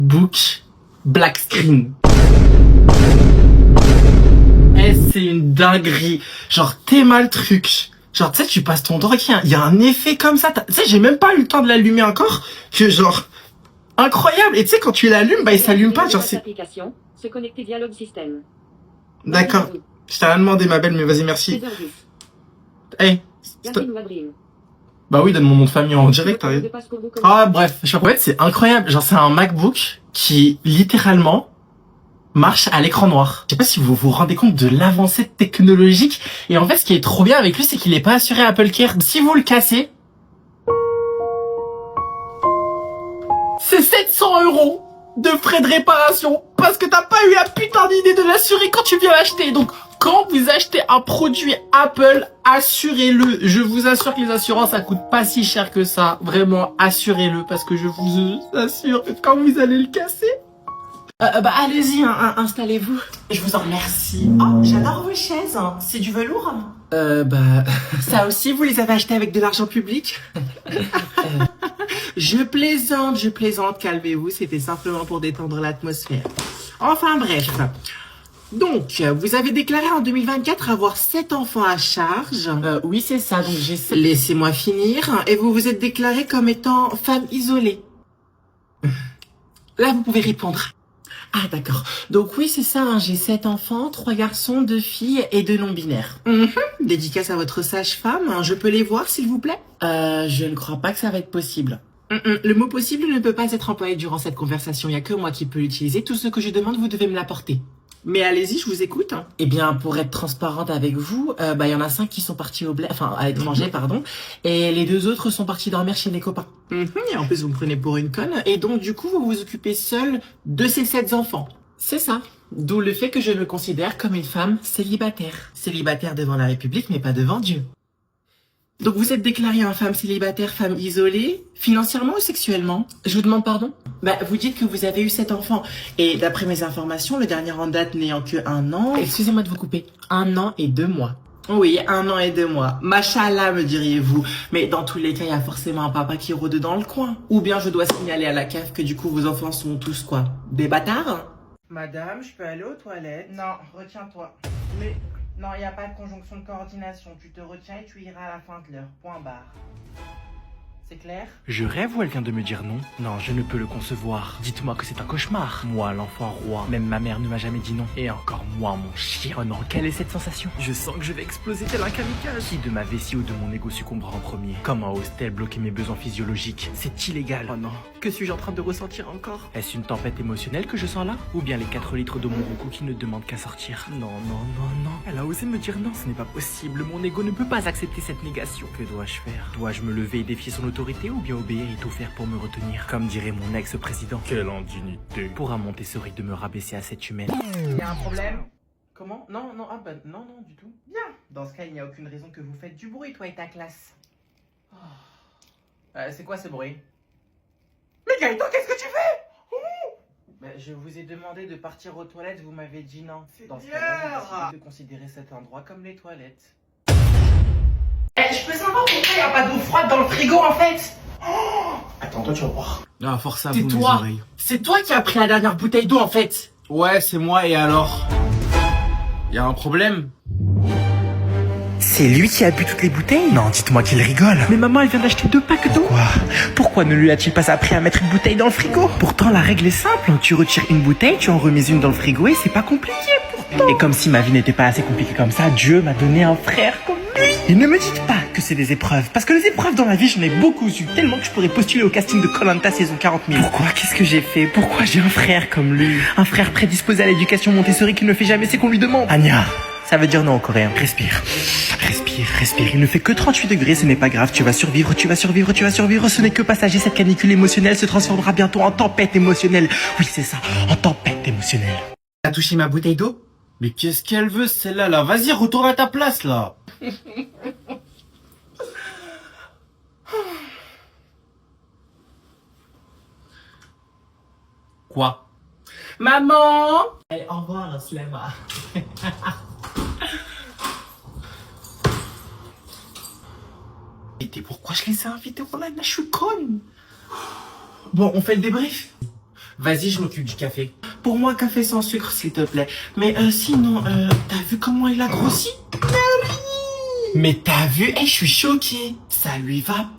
Book black screen. Eh, c'est une dinguerie. Genre, t'aimes le truc. Genre, tu sais, tu passes ton temps, il y a un effet comme ça. Tu sais, j'ai même pas eu le temps de l'allumer encore. Que genre, incroyable. Et tu sais, quand tu l'allumes, bah, il s'allume pas. Genre, c'est... Application, se connecter dialogue système. D'accord. Je t'ai rien demandé, ma belle, mais vas-y, merci. Eh. Bah oui, donne mon nom de famille en direct. Hein. Ah, bref. Je sais pas, en fait, c'est incroyable. Genre, c'est un MacBook qui, littéralement, marche à l'écran noir. Je sais pas si vous vous rendez compte de l'avancée technologique. Et en fait, ce qui est trop bien avec lui, c'est qu'il est pas assuré Apple Care. Si vous le cassez, c'est 700 € de frais de réparation. Parce que t'as pas eu la putain d'idée de l'assurer quand tu viens l'acheter. Donc, quand vous achetez un produit Apple, assurez-le. Je vous assure que les assurances, ça coûte pas si cher que ça. Vraiment, assurez-le. Parce que je vous assure que quand vous allez le casser... bah allez-y, installez-vous. Je vous en remercie. Oh, j'adore vos chaises. C'est du velours. Bah... Ça aussi, vous les avez achetées avec de l'argent public? Je plaisante, calmez-vous. C'était simplement pour détendre l'atmosphère. Enfin bref. Donc, vous avez déclaré en 2024 avoir 7 enfants à charge. Oui, c'est ça. Donc laissez-moi finir. Et vous vous êtes déclaré comme étant femme isolée. Là, vous pouvez répondre. Ah, d'accord. Donc oui, c'est ça, hein, j'ai 7 enfants, 3 garçons, 2 filles et 2 non-binaires. Dédicace à votre sage-femme, hein, je peux les voir, s'il vous plaît? Je ne crois pas que ça va être possible. Le mot possible ne peut pas être employé durant cette conversation, il n'y a que moi qui peux l'utiliser. Tout ce que je demande, vous devez me l'apporter. Mais allez-y, je vous écoute. Eh bien, pour être transparente avec vous, il y en a 5 qui sont partis à l'étranger, pardon, et les 2 autres sont partis dormir chez des copains. Et en plus, vous me prenez pour une conne, et donc du coup, vous vous occupez seule de ces 7 enfants. C'est ça. D'où le fait que je me considère comme une femme célibataire. Célibataire devant la République, mais pas devant Dieu. Donc vous êtes déclarée en femme célibataire, femme isolée, financièrement ou sexuellement? Je vous demande pardon? Bah, vous dites que vous avez eu 7 enfants. Et d'après mes informations, le dernier en date n'ayant que 1 an... Excusez-moi de vous couper. 1 an et 2 mois. Oui, 1 an et 2 mois. Machallah, me diriez-vous. Mais dans tous les cas, il y a forcément un papa qui rôde dans le coin. Ou bien je dois signaler à la CAF que du coup, vos enfants sont tous quoi? Des bâtards? Madame, je peux aller aux toilettes? Non, retiens-toi. Mais... Non, il n'y a pas de conjonction de coordination. Tu te retiens et tu iras à la fin de l'heure. Point barre. C'est clair? Je rêve ou elle vient de me dire non? Non, je ne peux le concevoir. Dites-moi que c'est un cauchemar. Moi, l'enfant roi. Même ma mère ne m'a jamais dit non. Et encore moi, mon chien. Oh non, quelle est cette sensation? Je sens que je vais exploser tel un kamikaze. Qui de ma vessie ou de mon ego succombera en premier? Comment ose-t-elle bloquer mes besoins physiologiques? C'est illégal. Oh non, que suis-je en train de ressentir encore? Est-ce une tempête émotionnelle que je sens là? Ou bien les 4 litres de mon roucou qui ne demandent qu'à sortir? Non, non, non, non. Elle a osé me dire non, ce n'est pas possible. Mon ego ne peut pas accepter cette négation. Que dois-je faire? Dois-je me lever et défier son autorité ou bien obéir et tout faire pour me retenir? Comme dirait mon ex-président. Quelle indignité. Pour un Montessori de me rabaisser à cette humaine. Il y a un problème? Comment? Non, non, ah bah non, non, du tout. Bien. Dans ce cas, il n'y a aucune raison que vous faites du bruit, toi et ta classe. Oh. C'est quoi ce bruit? Mais Gaëtan, qu'est-ce que tu fais? Je vous ai demandé de partir aux toilettes, vous m'avez dit non. Dans ce cas-là, j'ai décidé de considérer cet endroit comme les toilettes. Je peux savoir pourquoi il n'y a pas d'eau froide dans le frigo en fait? Attends, toi tu vas voir. Ah, force à C'est vous, mes toi. oreilles. C'est toi qui as pris la dernière bouteille d'eau en fait. Ouais, c'est moi, et alors? Y a un problème? C'est lui qui a bu toutes les bouteilles? Non, dites-moi qu'il rigole. Mais maman, elle vient d'acheter 2 packs d'eau. Pourquoi ne lui a-t-il pas appris à mettre une bouteille dans le frigo? Pourtant, la règle est simple. Tu retires une bouteille, tu en remets une dans le frigo et c'est pas compliqué pourtant. Et comme si ma vie n'était pas assez compliquée comme ça, Dieu m'a donné un frère comme lui. Et ne me dites pas que c'est des épreuves. Parce que les épreuves dans la vie, j'en ai beaucoup eu. Tellement que je pourrais postuler au casting de Koh-Lanta saison 40 000. Pourquoi? Qu'est-ce que j'ai fait? Pourquoi j'ai un frère comme lui? Un frère prédisposé à l'éducation Montessori qui ne fait jamais ce qu'on lui demande. Anya, ça veut dire non en coréen. Respire. Respire, respire. Il ne fait que 38 degrés, ce n'est pas grave. Tu vas survivre, tu vas survivre, tu vas survivre. Ce n'est que passager. Cette canicule émotionnelle se transformera bientôt en tempête émotionnelle. Oui, c'est ça, en tempête émotionnelle. T'as touché ma bouteille d'eau? Mais qu'est-ce qu'elle veut, celle-là, là? Vas-y, retourne à ta place, là. Quoi? Maman! Allez, au revoir, Slema. Et pourquoi je les ai invités au live? Là, je suis conne. Bon, on fait le débrief. Vas-y, je m'occupe du café. Pour moi, café sans sucre, s'il te plaît. Mais sinon, t'as vu comment il a grossi? Mais t'as vu? Je suis choquée. Ça lui va pas.